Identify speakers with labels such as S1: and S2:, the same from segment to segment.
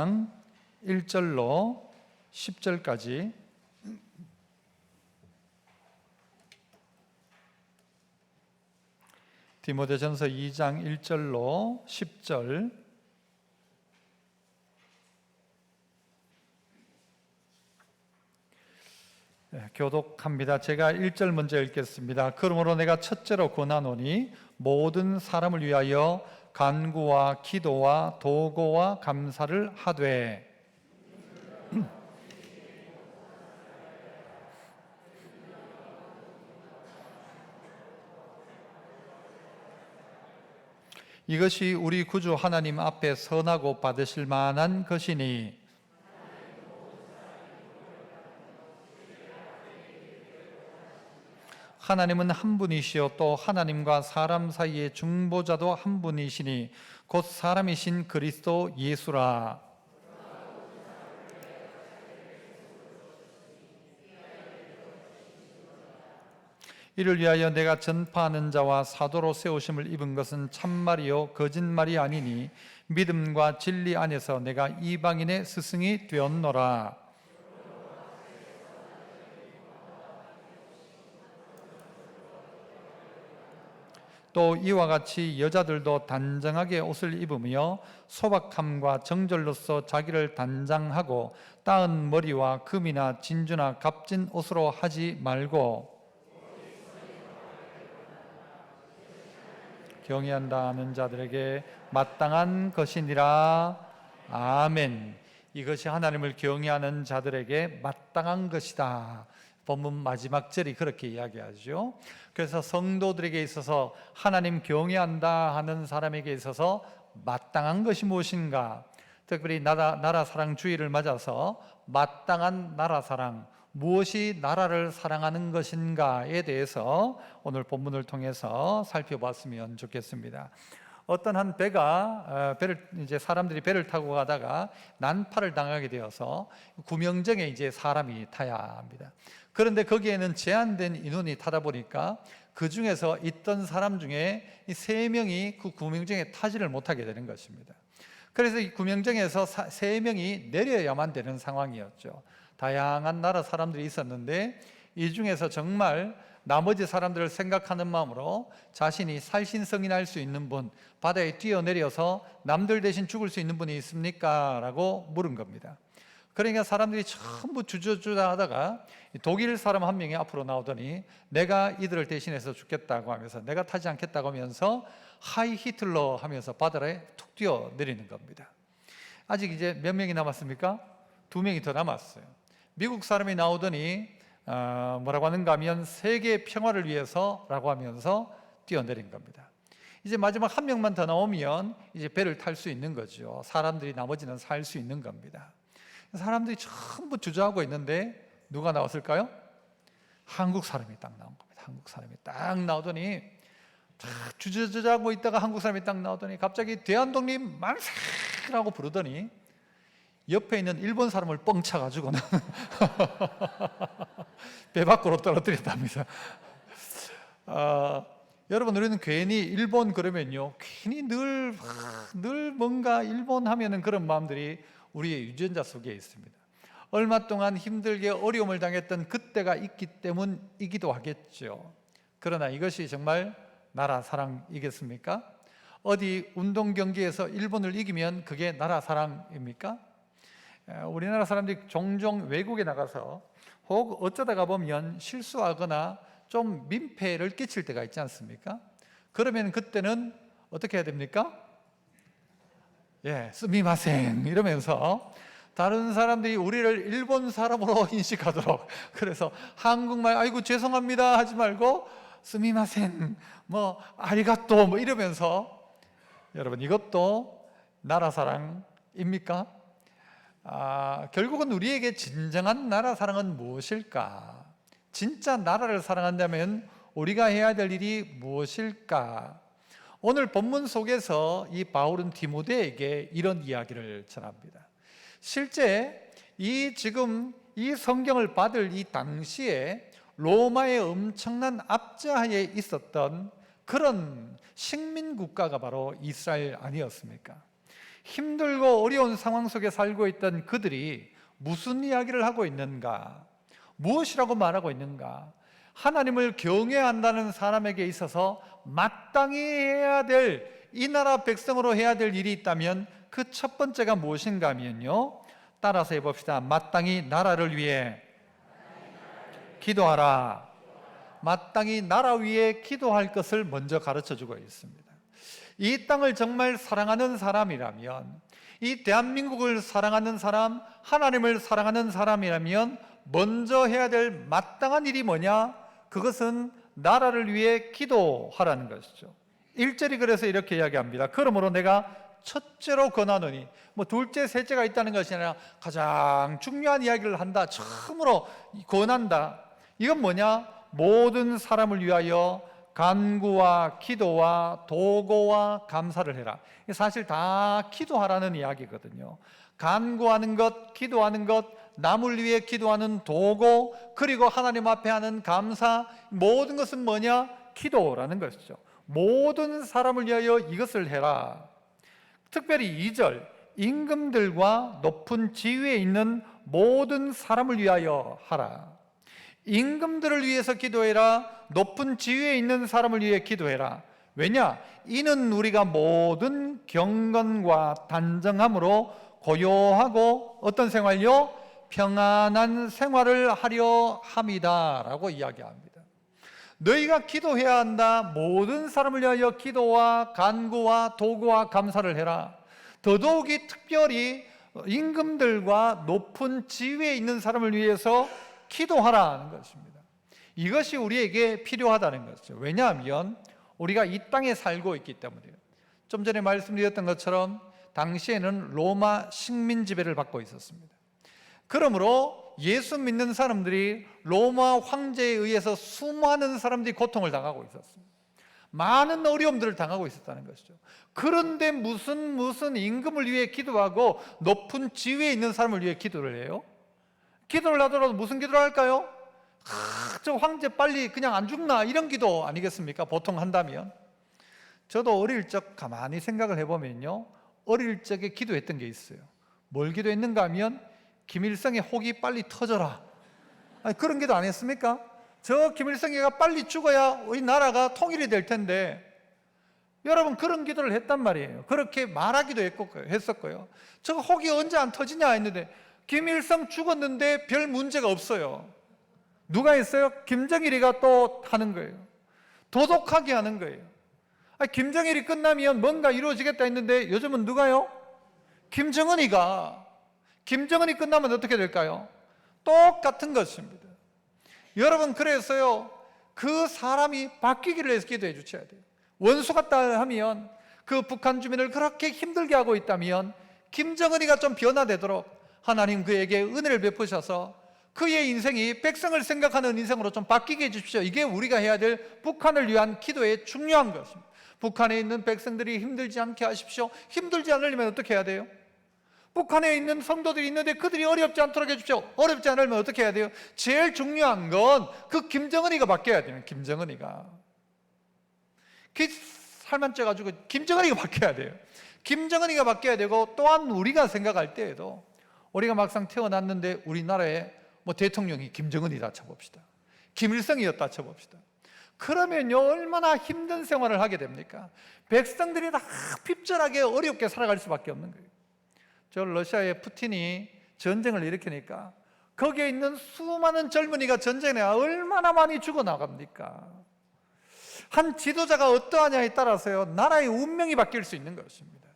S1: 2장 1절로 10절까지 디모데전서 2장 1절로 10절 교독합니다. 제가 1절 먼저 읽겠습니다. 그러므로 내가 첫째로 권하노니 모든 사람을 위하여 간구와 기도와 도고와 감사를 하되 이것이 우리 구주 하나님 앞에 선하고 받으실 만한 것이니 하나님은 한 분이시요 또 하나님과 사람 사이의 중보자도 한 분이시니 곧 사람이신 그리스도 예수라. 이를 위하여 내가 전파하는 자와 사도로 세우심을 입은 것은 참말이요 거짓말이 아니니 믿음과 진리 안에서 내가 이방인의 스승이 되었노라. 또 이와 같이 여자들도 단정하게 옷을 입으며 소박함과 정절로서 자기를 단장하고 따은 머리와 금이나 진주나 값진 옷으로 하지 말고 경외한다 하는 자들에게 마땅한 것이니라. 아멘. 이것이 하나님을 경외하는 자들에게 마땅한 것이다. 본문 마지막 절이 그렇게 이야기하죠. 그래서 성도들에게 있어서 하나님 경외한다 하는 사람에게 있어서 마땅한 것이 무엇인가? 특별히 나라 사랑 주의를 맞아서 마땅한 나라 사랑, 무엇이 나라를 사랑하는 것인가에 대해서 오늘 본문을 통해서 살펴봤으면 좋겠습니다. 어떤 한 사람들이 배를 타고 가다가 난파를 당하게 되어서 구명정에 이제 사람이 타야 합니다. 그런데 거기에는 제한된 인원이 타다 보니까 그 중에서 있던 사람 중에 이 3명이 그 구명정에 타지를 못하게 되는 것입니다. 그래서 이 구명정에서 3명이 내려야만 되는 상황이었죠. 다양한 나라 사람들이 있었는데 이 중에서 정말 나머지 사람들을 생각하는 마음으로 자신이 살신성인할 수 있는 분, 바다에 뛰어내려서 남들 대신 죽을 수 있는 분이 있습니까? 라고 물은 겁니다. 그러니까 사람들이 전부 주저주저 하다가 독일 사람 한 명이 앞으로 나오더니 내가 이들을 대신해서 죽겠다고 하면서 내가 타지 않겠다고 하면서 하이 히틀러 하면서 바다에 툭 뛰어내리는 겁니다. 아직 이제 몇 명이 남았습니까? 2명이 더 남았어요. 미국 사람이 나오더니 뭐라고 하는가 하면 세계 평화를 위해서라고 하면서 뛰어내린 겁니다. 이제 마지막 한 명만 더 나오면 이제 배를 탈 수 있는 거죠. 사람들이 나머지는 살 수 있는 겁니다. 사람들이 전부 주저하고 있는데 누가 나왔을까요? 한국 사람이 딱 나온 겁니다. 한국 사람이 딱 나오더니 주저하고 있다가 한국 사람이 딱 나오더니 갑자기 대한독립 만세라고 부르더니 옆에 있는 일본 사람을 뻥 차가지고는 배 밖으로 떨어뜨렸답니다. 여러분, 우리는 괜히 일본 그러면요, 괜히 늘 뭔가 일본 하면은 그런 마음들이 우리의 유전자 속에 있습니다. 얼마 동안 힘들게 어려움을 당했던 그때가 있기 때문이기도 하겠죠. 그러나 이것이 정말 나라 사랑이겠습니까? 어디 운동 경기에서 일본을 이기면 그게 나라 사랑입니까? 우리나라 사람들이 종종 외국에 나가서 혹 어쩌다가 보면 실수하거나 좀 민폐를 끼칠 때가 있지 않습니까? 그러면 그때는 어떻게 해야 됩니까? 스미마셍 이러면서 다른 사람들이 우리를 일본 사람으로 인식하도록, 그래서 한국말 아이고 죄송합니다 하지 말고 스미마셍 아리가또 이러면서, 여러분 이것도 나라 사랑입니까? 결국은 우리에게 진정한 나라 사랑은 무엇일까? 진짜 나라를 사랑한다면 우리가 해야 될 일이 무엇일까? 오늘 본문 속에서 이 바울은 디모데에게 이런 이야기를 전합니다. 실제 지금 이 성경을 받을 이 당시에 로마의 엄청난 압제하에 있었던 그런 식민 국가가 바로 이스라엘 아니었습니까? 힘들고 어려운 상황 속에 살고 있던 그들이 무슨 이야기를 하고 있는가? 무엇이라고 말하고 있는가? 하나님을 경외한다는 사람에게 있어서 마땅히 해야 될, 이 나라 백성으로 해야 될 일이 있다면 그 첫 번째가 무엇인가 하면요, 따라서 해봅시다. 마땅히 나라를 위해 기도하라. 마땅히 나라 위에 기도할 것을 먼저 가르쳐주고 있습니다. 이 땅을 정말 사랑하는 사람이라면, 이 대한민국을 사랑하는 사람, 하나님을 사랑하는 사람이라면 먼저 해야 될 마땅한 일이 뭐냐? 그것은 나라를 위해 기도하라는 것이죠. 1절이 그래서 이렇게 이야기합니다. 그러므로 내가 첫째로 권하노니, 둘째, 셋째가 있다는 것이 아니라 가장 중요한 이야기를 한다. 처음으로 권한다. 이건 뭐냐? 모든 사람을 위하여 간구와 기도와 도고와 감사를 해라. 사실 다 기도하라는 이야기거든요. 간구하는 것, 기도하는 것, 남을 위해 기도하는 도고, 그리고 하나님 앞에 하는 감사, 모든 것은 뭐냐? 기도라는 것이죠. 모든 사람을 위하여 이것을 해라. 특별히 2절, 임금들과 높은 지위에 있는 모든 사람을 위하여 하라. 임금들을 위해서 기도해라. 높은 지위에 있는 사람을 위해 기도해라. 왜냐? 이는 우리가 모든 경건과 단정함으로 고요하고 어떤 생활요? 평안한 생활을 하려 함이다 라고 이야기합니다. 너희가 기도해야 한다. 모든 사람을 위하여 기도와 간구와 도구와 감사를 해라. 더더욱이 특별히 임금들과 높은 지위에 있는 사람을 위해서 기도하라는 것입니다. 이것이 우리에게 필요하다는 것이죠. 왜냐하면 우리가 이 땅에 살고 있기 때문이에요. 좀 전에 말씀드렸던 것처럼 당시에는 로마 식민 지배를 받고 있었습니다. 그러므로 예수 믿는 사람들이 로마 황제에 의해서 수많은 사람들이 고통을 당하고 있었습니다. 많은 어려움들을 당하고 있었다는 것이죠. 그런데 무슨 임금을 위해 기도하고 높은 지위에 있는 사람을 위해 기도를 해요? 기도를 하더라도 무슨 기도를 할까요? 저 황제 빨리 그냥 안 죽나? 이런 기도 아니겠습니까? 보통 한다면. 저도 어릴 적 가만히 생각을 해보면요, 어릴 적에 기도했던 게 있어요. 뭘 기도했는가 하면 김일성의 혹이 빨리 터져라. 아니, 그런 기도 안 했습니까? 저 김일성이가 빨리 죽어야 우리 나라가 통일이 될 텐데, 여러분 그런 기도를 했단 말이에요. 그렇게 말하기도 했었고요. 저 혹이 언제 안 터지냐 했는데 김일성 죽었는데 별 문제가 없어요. 누가 했어요? 김정일이가 또 하는 거예요. 도덕하게 하는 거예요. 아니, 김정일이 끝나면 뭔가 이루어지겠다 했는데 요즘은 누가요? 김정은이가. 김정은이 끝나면 어떻게 될까요? 똑같은 것입니다. 여러분, 그래서요, 그 사람이 바뀌기를 위해서 기도해 주셔야 돼요. 원수 같다 하면, 그 북한 주민을 그렇게 힘들게 하고 있다면 김정은이가 좀 변화되도록 하나님 그에게 은혜를 베푸셔서 그의 인생이 백성을 생각하는 인생으로 좀 바뀌게 해주십시오. 이게 우리가 해야 될 북한을 위한 기도의 중요한 것입니다. 북한에 있는 백성들이 힘들지 않게 하십시오. 힘들지 않으려면 어떻게 해야 돼요? 북한에 있는 성도들이 있는데 그들이 어렵지 않도록 해주십시오. 어렵지 않으면 어떻게 해야 돼요? 제일 중요한 건 그 김정은이가 바뀌어야 돼요. 김정은이가 살만 쪄가지고 김정은이가 바뀌어야 돼요. 김정은이가 바뀌어야 되고, 또한 우리가 생각할 때에도 우리가 막상 태어났는데 우리나라에 대통령이 김정은이다 쳐봅시다. 김일성이었다 쳐봅시다. 그러면요, 얼마나 힘든 생활을 하게 됩니까? 백성들이 다 핍절하게 어렵게 살아갈 수밖에 없는 거예요. 저 러시아의 푸틴이 전쟁을 일으키니까 거기에 있는 수많은 젊은이가 전쟁에 얼마나 많이 죽어나갑니까? 한 지도자가 어떠하냐에 따라서요, 나라의 운명이 바뀔 수 있는 것입니다.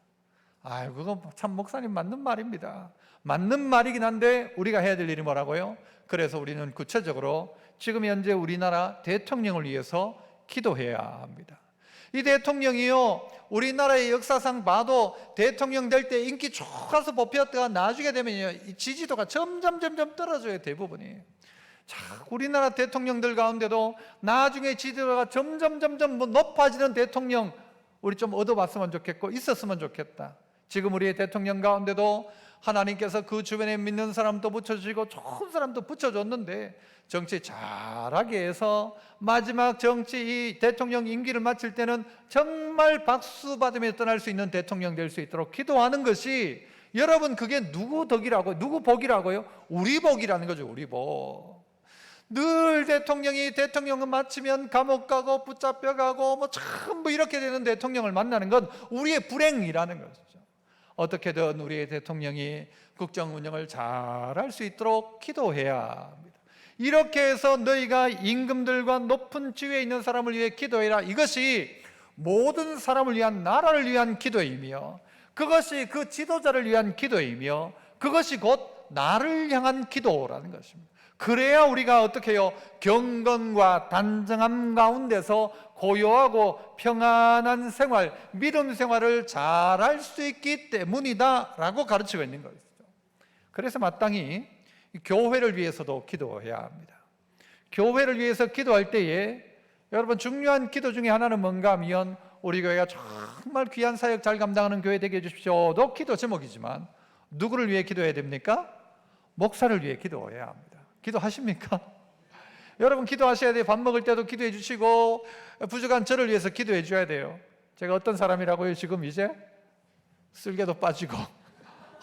S1: 아이고, 그거 참 목사님 맞는 말입니다. 맞는 말이긴 한데 우리가 해야 될 일이 뭐라고요? 그래서 우리는 구체적으로 지금 현재 우리나라 대통령을 위해서 기도해야 합니다. 이 대통령이요, 우리나라의 역사상 봐도 대통령 될 때 인기 좋아서 뽑혔다가 나중에 되면요, 이 지지도가 점점 떨어져요. 대부분이. 자, 우리나라 대통령들 가운데도 나중에 지지도가 점점 높아지는 대통령 우리 좀 얻어봤으면 좋겠고 있었으면 좋겠다. 지금 우리의 대통령 가운데도 하나님께서 그 주변에 믿는 사람도 붙여주시고 좋은 사람도 붙여줬는데 정치 잘하게 해서 마지막 정치 이 대통령 임기를 마칠 때는 정말 박수 받으며 떠날 수 있는 대통령 될 수 있도록 기도하는 것이, 여러분, 그게 누구 덕이라고요? 누구 복이라고요? 우리 복이라는 거죠. 우리 복. 늘 대통령은 마치면 감옥 가고 붙잡혀 가고 뭐 전부 이렇게 되는 대통령을 만나는 건 우리의 불행이라는 것이죠. 어떻게든 우리의 대통령이 국정 운영을 잘할 수 있도록 기도해야 합니다. 이렇게 해서 너희가 임금들과 높은 지위에 있는 사람을 위해 기도해라. 이것이 모든 사람을 위한, 나라를 위한 기도이며, 그것이 그 지도자를 위한 기도이며, 그것이 곧 나를 향한 기도라는 것입니다. 그래야 우리가 어떻게 해요? 경건과 단정함 가운데서 고요하고 평안한 생활, 믿음 생활을 잘할 수 있기 때문이다 라고 가르치고 있는 것이죠. 그래서 마땅히 교회를 위해서도 기도해야 합니다. 교회를 위해서 기도할 때에 여러분, 중요한 기도 중에 하나는 뭔가 하면, 우리 교회가 정말 귀한 사역 잘 감당하는 교회 되게 해주십시오도 기도 제목이지만, 누구를 위해 기도해야 됩니까? 목사를 위해 기도해야 합니다. 기도하십니까? 여러분, 기도하셔야 돼요. 밥 먹을 때도 기도해 주시고, 부족한 저를 위해서 기도해 줘야 돼요. 제가 어떤 사람이라고요? 지금 이제 쓸개도 빠지고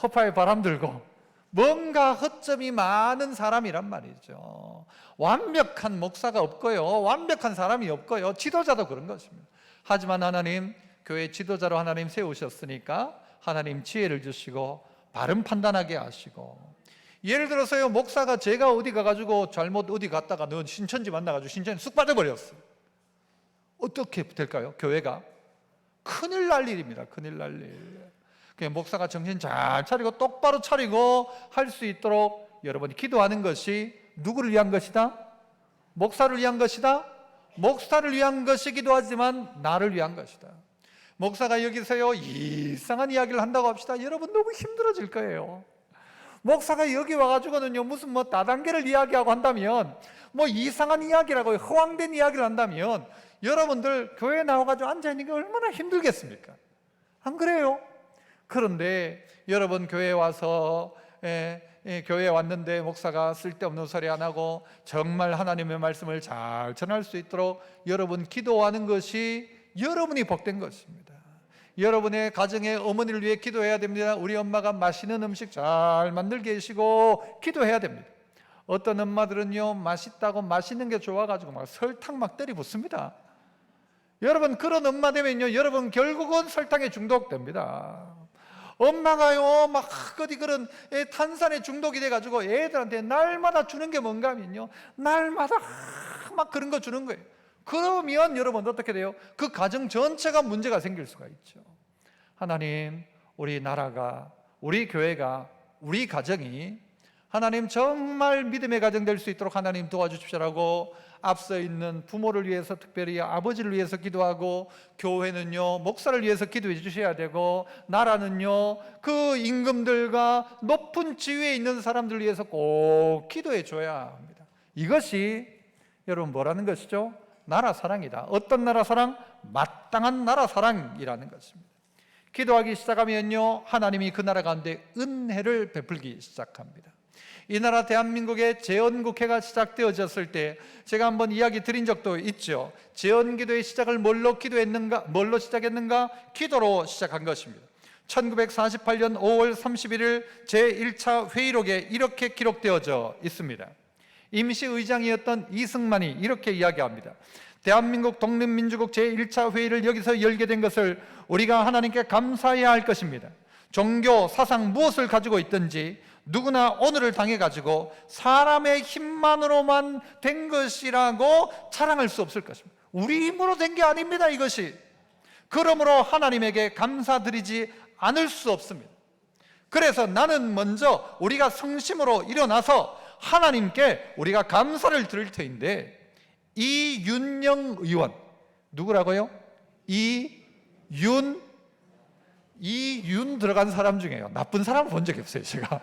S1: 허파에 바람 들고 뭔가 허점이 많은 사람이란 말이죠. 완벽한 목사가 없고요, 완벽한 사람이 없고요, 지도자도 그런 것입니다. 하지만 하나님, 교회 지도자로 하나님 세우셨으니까 하나님 지혜를 주시고 바른 판단하게 하시고, 예를 들어서요, 목사가 제가 어디 가가지고 잘못 어디 갔다가 너 신천지 만나가지고 신천지 쑥 빠져버렸어요. 어떻게 될까요? 교회가 큰일 날 일입니다. 큰일 날 일. 목사가 정신 잘 차리고 똑바로 차리고 할 수 있도록 여러분이 기도하는 것이 누구를 위한 것이다? 목사를 위한 것이다? 목사를 위한 것이기도 하지만 나를 위한 것이다. 목사가 여기서요 이상한 이야기를 한다고 합시다. 여러분, 너무 힘들어질 거예요. 목사가 여기 와가지고는요 무슨 뭐 다단계를 이야기하고 한다면, 뭐 이상한 이야기라고 허황된 이야기를 한다면 여러분들 교회에 나와가지고 앉아있는 게 얼마나 힘들겠습니까? 안 그래요? 그런데 여러분, 교회에 와서 교회에 왔는데 목사가 쓸데없는 소리 안 하고 정말 하나님의 말씀을 잘 전할 수 있도록 여러분 기도하는 것이 여러분이 복된 것입니다. 여러분의 가정의 어머니를 위해 기도해야 됩니다. 우리 엄마가 맛있는 음식 잘 만들게 해주시고 기도해야 됩니다. 어떤 엄마들은요 맛있다고 맛있는 게 좋아가지고 막 설탕 막 때리 붓습니다. 여러분, 그런 엄마 되면요 여러분 결국은 설탕에 중독됩니다. 엄마가요 막 어디 그런 탄산에 중독이 돼가지고 애들한테 날마다 주는 게 뭔가 하면요 날마다 막 그런 거 주는 거예요. 그러면 여러분 어떻게 돼요? 그 가정 전체가 문제가 생길 수가 있죠. 하나님, 우리 나라가, 우리 교회가, 우리 가정이 하나님 정말 믿음의 가정 될 수 있도록 하나님 도와주십시오라고 앞서 있는 부모를 위해서, 특별히 아버지를 위해서 기도하고, 교회는요 목사를 위해서 기도해 주셔야 되고, 나라는요 그 임금들과 높은 지위에 있는 사람들을 위해서 꼭 기도해 줘야 합니다. 이것이 여러분 뭐라는 것이죠? 나라 사랑이다. 어떤 나라 사랑? 마땅한 나라 사랑이라는 것입니다. 기도하기 시작하면요 하나님이 그 나라 가운데 은혜를 베풀기 시작합니다. 이 나라 대한민국의 재헌국회가 시작되어졌을 때 제가 한번 이야기 드린 적도 있죠. 재헌기도의 시작을 뭘로 시작했는가? 기도로 시작한 것입니다. 1948년 5월 31일 제1차 회의록에 이렇게 기록되어져 있습니다. 임시의장이었던 이승만이 이렇게 이야기합니다. 대한민국 독립민주국 제1차 회의를 여기서 열게 된 것을 우리가 하나님께 감사해야 할 것입니다. 종교, 사상 무엇을 가지고 있든지 누구나 오늘을 당해가지고 사람의 힘만으로만 된 것이라고 자랑할 수 없을 것입니다. 우리 힘으로 된 게 아닙니다, 이것이. 그러므로 하나님에게 감사드리지 않을 수 없습니다. 그래서 나는 먼저 우리가 성심으로 일어나서 하나님께 우리가 감사를 드릴 터인데, 이윤영 의원, 누구라고요? 이윤 들어간 사람 중에요 나쁜 사람을 본 적이 없어요. 제가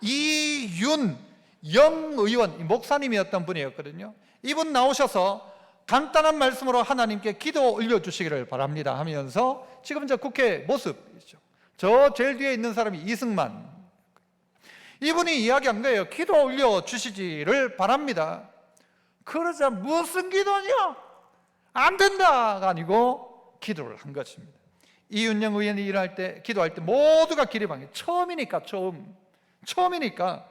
S1: 이윤영 의원, 목사님이었던 분이었거든요. 이분 나오셔서 간단한 말씀으로 하나님께 기도 올려주시기를 바랍니다 하면서, 지금 저 국회 모습이죠. 저 제일 뒤에 있는 사람이 이승만 이분이 이야기한 거예요. 기도 올려주시기를 바랍니다. 그러자 무슨 기도냐? 안 된다가 아니고 기도를 한 것입니다. 이윤영 의원이 기도할 때 모두가 기립한 게 처음이니까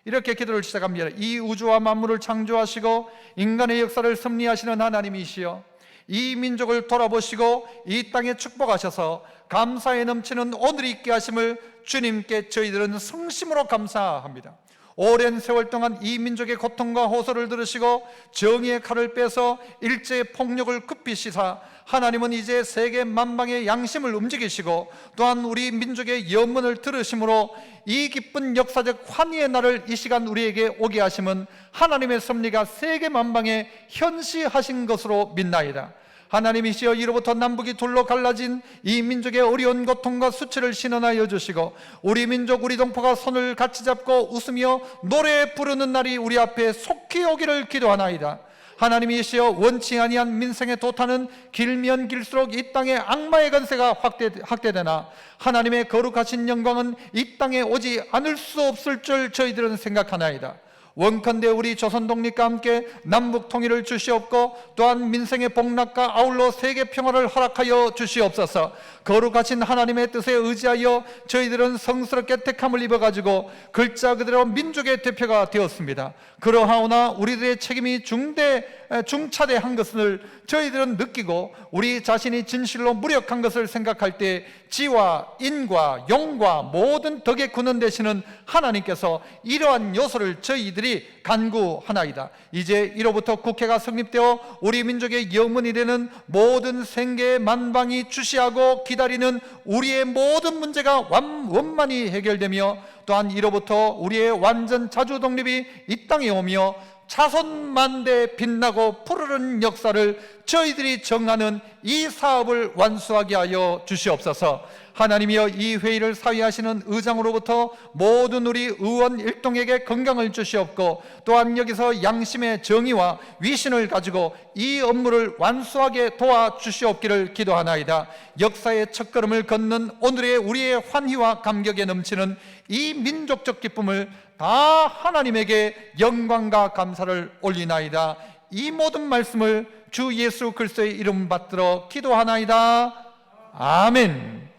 S1: 이렇게 기도를 시작합니다. 이 우주와 만물을 창조하시고 인간의 역사를 섭리하시는 하나님이시여, 이 민족을 돌아보시고 이 땅에 축복하셔서 감사에 넘치는 오늘이 있게 하심을 주님께 저희들은 성심으로 감사합니다. 오랜 세월 동안 이 민족의 고통과 호소를 들으시고 정의의 칼을 빼서 일제의 폭력을 굽히시사 하나님은 이제 세계 만방의 양심을 움직이시고 또한 우리 민족의 염원을 들으심으로 이 기쁜 역사적 환희의 날을 이 시간 우리에게 오게 하심은 하나님의 섭리가 세계 만방에 현시하신 것으로 믿나이다. 하나님이시여, 이로부터 남북이 둘로 갈라진 이 민족의 어려운 고통과 수치를 신원하여 주시고 우리 민족 우리 동포가 손을 같이 잡고 웃으며 노래 부르는 날이 우리 앞에 속히 오기를 기도하나이다. 하나님이시여, 원치 아니한 민생의 도탄은 길면 길수록 이 땅의 악마의 건세가 확대되나 하나님의 거룩하신 영광은 이 땅에 오지 않을 수 없을 줄 저희들은 생각하나이다. 원컨대 우리 조선 독립과 함께 남북 통일을 주시옵고 또한 민생의 복락과 아울러 세계 평화를 허락하여 주시옵소서. 거룩하신 하나님의 뜻에 의지하여 저희들은 성스럽게 택함을 입어가지고 글자 그대로 민족의 대표가 되었습니다. 그러하오나 우리들의 책임이 중차대한 것을 저희들은 느끼고 우리 자신이 진실로 무력한 것을 생각할 때 지와 인과 용과 모든 덕의 근원 되시는 하나님께서 이러한 요소를 저희들이 간구하나이다. 이제 이로부터 국회가 성립되어 우리 민족의 영문이 되는 모든 생계 만방이 주시하고 기다리는 우리의 모든 문제가 원만히 해결되며 또한 이로부터 우리의 완전 자주 독립이 이 땅에 오며 자손만대 빛나고 푸르른 역사를 저희들이 정하는 이 사업을 완수하게 하여 주시옵소서. 하나님이여, 이 회의를 사위하시는 의장으로부터 모든 우리 의원 일동에게 건강을 주시옵고 또한 여기서 양심의 정의와 위신을 가지고 이 업무를 완수하게 도와주시옵기를 기도하나이다. 역사의 첫걸음을 걷는 오늘의 우리의 환희와 감격에 넘치는 이 민족적 기쁨을 다 하나님에게 영광과 감사를 올리나이다. 이 모든 말씀을 주 예수 그리스도의 이름 받들어 기도하나이다. 아멘.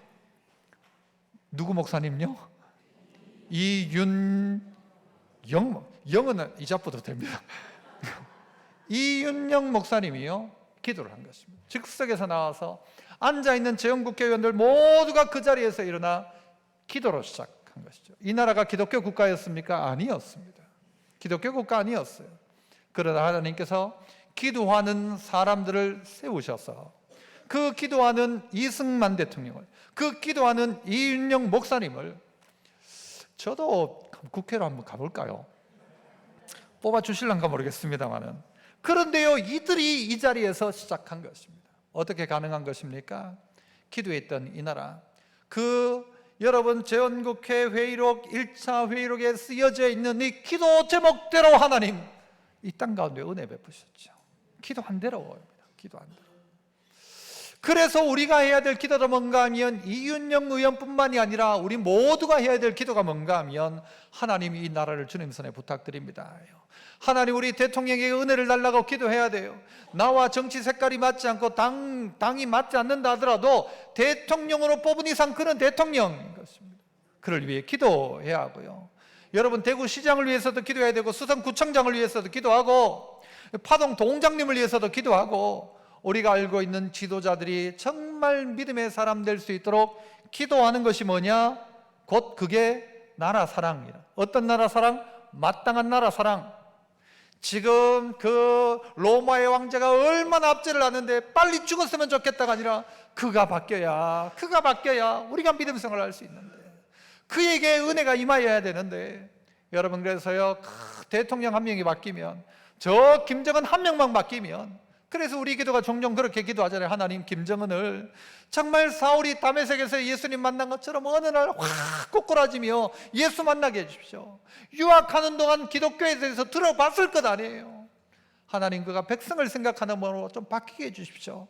S1: 누구 목사님요? 이윤영, 영은 이자부도 됩니다. 이윤영 목사님이요 기도를 한 것입니다. 즉석에서 나와서 앉아있는 재헌국회의원들 모두가 그 자리에서 일어나 기도로 시작한 것이죠. 이 나라가 기독교 국가였습니까? 아니었습니다. 기독교 국가 아니었어요. 그러나 하나님께서 기도하는 사람들을 세우셔서 그 기도하는 이승만 대통령을, 그 기도하는 이윤영 목사님을, 저도 국회로 한번 가볼까요? 뽑아주실란가 모르겠습니다만은, 그런데요, 이들이 이 자리에서 시작한 것입니다. 어떻게 가능한 것입니까? 기도했던 이 나라, 여러분 재헌국회 회의록 1차 회의록에 쓰여져 있는 이 기도 제목대로 하나님 이 땅 가운데 은혜 베푸셨죠. 기도한 대로입니다. 기도한 대로. 그래서 우리가 해야 될 기도가 뭔가 하면 이윤영 의원뿐만이 아니라 우리 모두가 해야 될 기도가 뭔가 하면 하나님 이 나라를 주님 손에 부탁드립니다. 하나님 우리 대통령에게 은혜를 달라고 기도해야 돼요. 나와 정치 색깔이 맞지 않고 당이 맞지 않는다 하더라도 대통령으로 뽑은 이상 그는 대통령인 것입니다. 그를 위해 기도해야 하고요. 여러분 대구시장을 위해서도 기도해야 되고 수성구청장을 위해서도 기도하고 파동 동장님을 위해서도 기도하고 우리가 알고 있는 지도자들이 정말 믿음의 사람 될 수 있도록 기도하는 것이 뭐냐? 곧 그게 나라 사랑이라. 어떤 나라 사랑? 마땅한 나라 사랑. 지금 그 로마의 왕자가 얼마나 압제를 하는데 빨리 죽었으면 좋겠다가 아니라 그가 바뀌어야 우리가 믿음 생활을 할 수 있는데, 그에게 은혜가 임하여야 되는데, 여러분 그래서요 대통령 한 명이 바뀌면, 저 김정은 한 명만 바뀌면, 그래서 우리 기도가 종종 그렇게 기도하잖아요. 하나님 김정은을 정말 사울이 다메섹에서 예수님 만난 것처럼 어느 날 확 꼬꾸라지며 예수 만나게 해주십시오. 유학하는 동안 기독교에 대해서 들어봤을 것 아니에요. 하나님 그가 백성을 생각하는 마음으로 좀 바뀌게 해주십시오.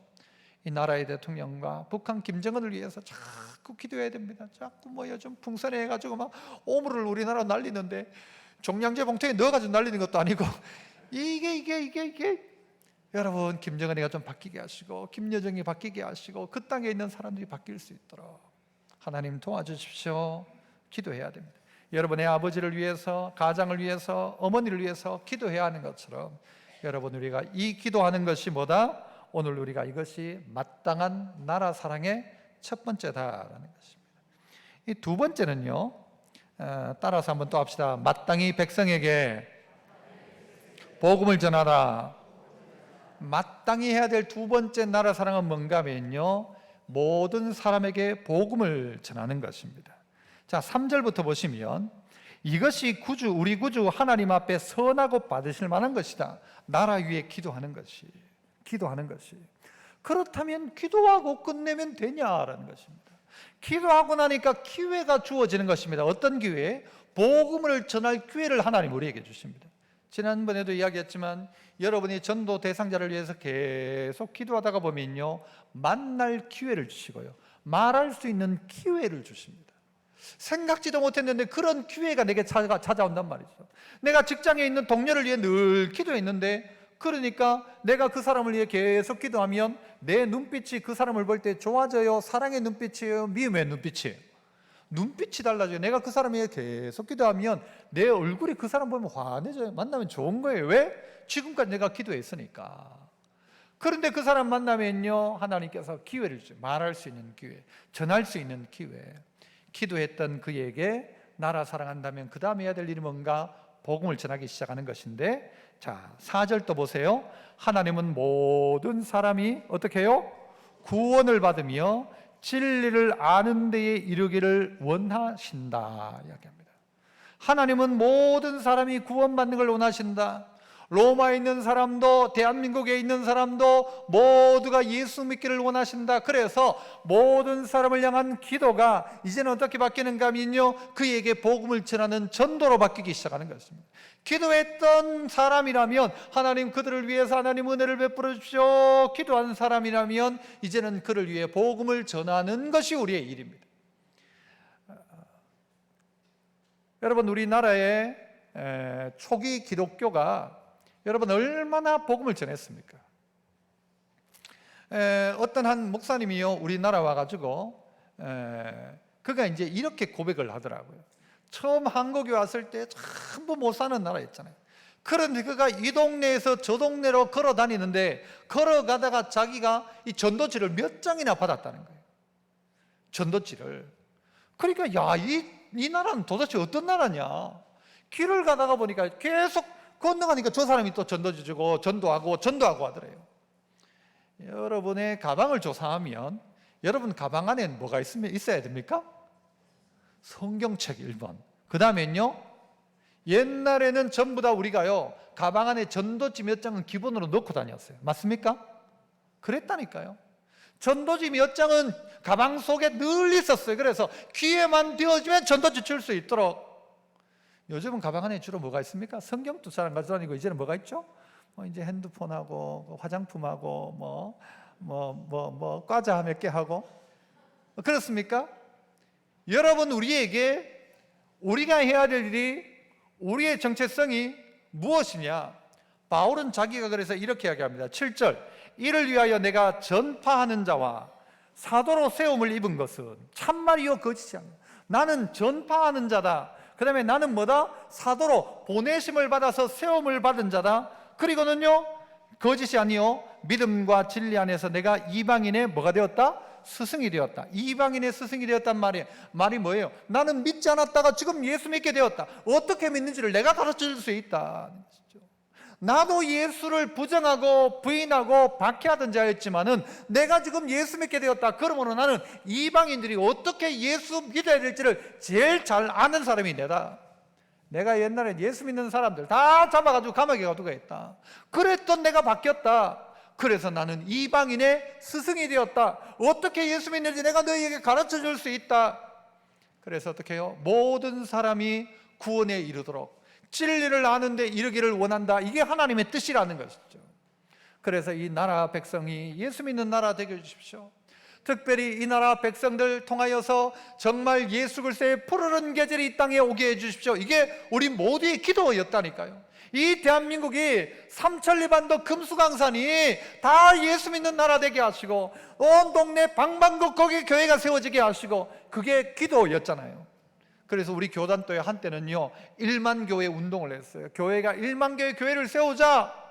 S1: 이 나라의 대통령과 북한 김정은을 위해서 자꾸 기도해야 됩니다. 자꾸 뭐 요즘 풍선해 가지고 막 오물을 우리나라 날리는데 종량제 봉투에 넣어가지고 날리는 것도 아니고 이게 여러분, 김정은이가 좀 바뀌게 하시고 김여정이 바뀌게 하시고 그 땅에 있는 사람들이 바뀔 수 있도록 하나님 도와주십시오. 기도해야 됩니다. 여러분의 아버지를 위해서, 가장을 위해서, 어머니를 위해서 기도해야 하는 것처럼 여러분, 우리가 이 기도하는 것이 뭐다? 오늘 우리가 이것이 마땅한 나라 사랑의 첫 번째다라는 것입니다. 이 두 번째는요, 따라서 한번 또 합시다. 마땅히 백성에게 복음을 전하라. 마땅히 해야 될 두 번째 나라 사랑은 뭔가 하면요, 모든 사람에게 복음을 전하는 것입니다. 자, 3절부터 보시면 이것이 우리 구주 하나님 앞에 선하고 받으실 만한 것이다. 나라 위에 기도하는 것이. 그렇다면 기도하고 끝내면 되냐라는 것입니다. 기도하고 나니까 기회가 주어지는 것입니다. 어떤 기회? 복음을 전할 기회를 하나님 우리에게 주십니다. 지난번에도 이야기했지만 여러분이 전도 대상자를 위해서 계속 기도하다가 보면요, 만날 기회를 주시고요, 말할 수 있는 기회를 주십니다. 생각지도 못했는데 그런 기회가 내게 찾아온단 말이죠. 내가 직장에 있는 동료를 위해 늘 기도했는데, 그러니까 내가 그 사람을 위해 계속 기도하면 내 눈빛이 그 사람을 볼 때 좋아져요? 사랑의 눈빛이에요? 미움의 눈빛이에요? 눈빛이 달라져요. 내가 그 사람을 위해 계속 기도하면 내 얼굴이 그 사람 보면 환해져요. 만나면 좋은 거예요. 왜? 지금까지 내가 기도했으니까. 그런데 그 사람 만나면요, 하나님께서 기회를 주죠. 말할 수 있는 기회, 전할 수 있는 기회. 기도했던 그에게 나라 사랑한다면 그 다음에 해야 될 일이 뭔가? 복음을 전하기 시작하는 것인데, 자, 4절 또 보세요. 하나님은 모든 사람이 어떻게 해요? 구원을 받으며 진리를 아는 데에 이르기를 원하신다 이야기합니다. 하나님은 모든 사람이 구원받는 걸 원하신다. 로마에 있는 사람도 대한민국에 있는 사람도 모두가 예수 믿기를 원하신다. 그래서 모든 사람을 향한 기도가 이제는 어떻게 바뀌는가 하면요, 그에게 복음을 전하는 전도로 바뀌기 시작하는 것입니다. 기도했던 사람이라면 하나님 그들을 위해서 하나님 은혜를 베풀어 주십시오. 기도하는 사람이라면 이제는 그를 위해 복음을 전하는 것이 우리의 일입니다. 여러분, 우리나라의 초기 기독교가 여러분 얼마나 복음을 전했습니까? 어떤 한 목사님이요, 우리나라 와가지고 그가 이제 이렇게 고백을 하더라고요. 처음 한국에 왔을 때 전부 못 사는 나라였잖아요. 그런데 그가 이 동네에서 저 동네로 걸어 다니는데, 걸어가다가 자기가 이 전도지를 몇 장이나 받았다는 거예요. 전도지를. 그러니까 야, 이 나라는 도대체 어떤 나라냐? 길을 가다가 보니까 계속 건너가니까 저 사람이 또 전도지 주고 전도하고 하더래요. 여러분의 가방을 조사하면 여러분 가방 안에는 뭐가 있어야 됩니까? 성경책 1번. 그 다음엔요, 옛날에는 전부 다 우리가요, 가방 안에 전도지 몇 장은 기본으로 넣고 다녔어요. 맞습니까? 그랬다니까요. 전도지 몇 장은 가방 속에 늘 있었어요. 그래서 기회만 되어지면 전도지 줄 수 있도록. 요즘은 가방 안에 주로 뭐가 있습니까? 성경도 잘 안 가지고 다니고 이제는 뭐가 있죠? 이제 핸드폰하고 화장품하고 과자 몇 개 하고, 그렇습니까? 여러분, 우리가 해야 될 일이, 우리의 정체성이 무엇이냐? 바울은 자기가 그래서 이렇게 이야기합니다. 7절, 이를 위하여 내가 전파하는 자와 사도로 세움을 입은 것은 참말이요 거짓이 아니야. 나는 전파하는 자다. 그 다음에 나는 뭐다? 사도로 보내심을 받아서 세움을 받은 자다. 그리고는요, 거짓이 아니요, 믿음과 진리 안에서 내가 이방인의 뭐가 되었다? 스승이 되었다. 이방인의 스승이 되었단 말이 뭐예요? 나는 믿지 않았다가 지금 예수 믿게 되었다. 어떻게 믿는지를 내가 가르쳐 줄 수 있다. 나도 예수를 부정하고 부인하고 박해하던 자였지만은 내가 지금 예수 믿게 되었다. 그러므로 나는 이방인들이 어떻게 예수 믿어야 될지를 제일 잘 아는 사람이 내가 옛날에 예수 믿는 사람들 다 잡아가지고 감옥에 가두고 했다. 그랬던 내가 바뀌었다. 그래서 나는 이방인의 스승이 되었다. 어떻게 예수 믿는지 내가 너희에게 가르쳐 줄 수 있다. 그래서 어떻게 해요? 모든 사람이 구원에 이르도록 진리를 아는데 이르기를 원한다. 이게 하나님의 뜻이라는 것이죠. 그래서 이 나라 백성이 예수 믿는 나라 되게 해주십시오. 특별히 이 나라 백성들 통하여서 정말 예수 그리스도의 푸르른 계절이 이 땅에 오게 해주십시오. 이게 우리 모두의 기도였다니까요. 이 대한민국이 삼천리반도 금수강산이 다 예수 믿는 나라 되게 하시고 온 동네 방방곡곡에 교회가 세워지게 하시고 그게 기도였잖아요. 그래서 우리 교단도에 한때는요 1만 교회 운동을 했어요. 교회가 1만 개의 교회를 세우자.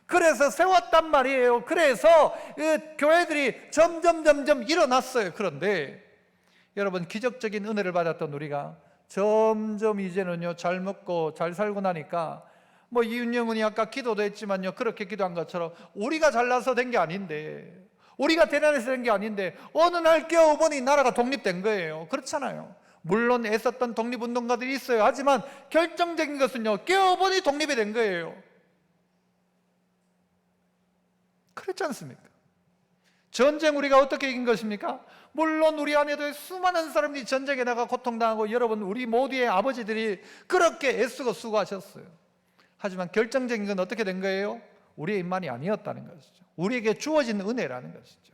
S1: 그래서 세웠단 말이에요. 그래서 교회들이 점점 일어났어요. 그런데 여러분, 기적적인 은혜를 받았던 우리가 점점 이제는요 잘 먹고 잘 살고 나니까 뭐 이윤영은이 아까 기도도 했지만요, 그렇게 기도한 것처럼 우리가 잘나서 된 게 아닌데, 우리가 대단해서 된 게 아닌데 어느 날 깨어보니 나라가 독립된 거예요. 그렇잖아요. 물론 애썼던 독립운동가들이 있어요. 하지만 결정적인 것은요, 깨어보니 독립이 된 거예요. 그렇지 않습니까? 전쟁 우리가 어떻게 이긴 것입니까? 물론 우리 안에도 수많은 사람들이 전쟁에 나가 고통당하고, 여러분 우리 모두의 아버지들이 그렇게 애쓰고 수고하셨어요. 하지만 결정적인 건 어떻게 된 거예요? 우리의 입만이 아니었다는 것이죠. 우리에게 주어진 은혜라는 것이죠.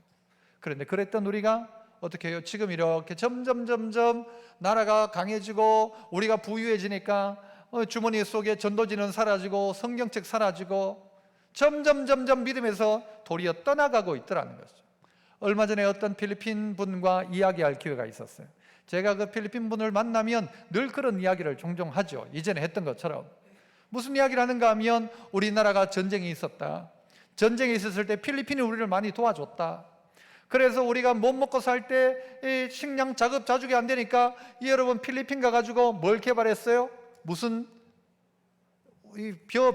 S1: 그런데 그랬던 우리가 어떻게 해요? 지금 이렇게 점점 나라가 강해지고 우리가 부유해지니까 주머니 속에 전도지는 사라지고 성경책 사라지고 점점 믿음에서 도리어 떠나가고 있더라는 것이죠. 얼마 전에 어떤 필리핀 분과 이야기할 기회가 있었어요. 제가 그 필리핀 분을 만나면 늘 그런 이야기를 종종 하죠. 이전에 했던 것처럼. 무슨 이야기를 하는가 하면 우리나라가 전쟁이 있었다. 전쟁이 있었을 때 필리핀이 우리를 많이 도와줬다. 그래서 우리가 못 먹고 살 때 식량 자급자족이 안 되니까 여러분 필리핀 가가지고 뭘 개발했어요? 무슨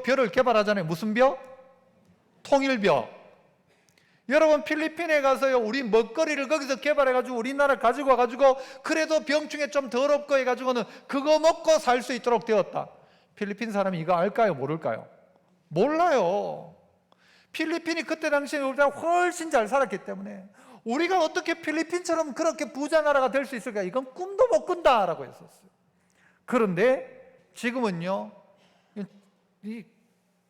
S1: 벼를 개발하잖아요. 무슨 벼? 통일벼. 여러분 필리핀에 가서요 우리 먹거리를 거기서 개발해가지고 우리나라 가지고 와가지고 그래도 병충해 좀 덜 없고 해가지고는 그거 먹고 살 수 있도록 되었다. 필리핀 사람이 이거 알까요? 모를까요? 몰라요. 필리핀이 그때 당시에 우리보다 훨씬 잘 살았기 때문에 우리가 어떻게 필리핀처럼 그렇게 부자 나라가 될 수 있을까? 이건 꿈도 못 꾼다라고 했었어요. 그런데 지금은요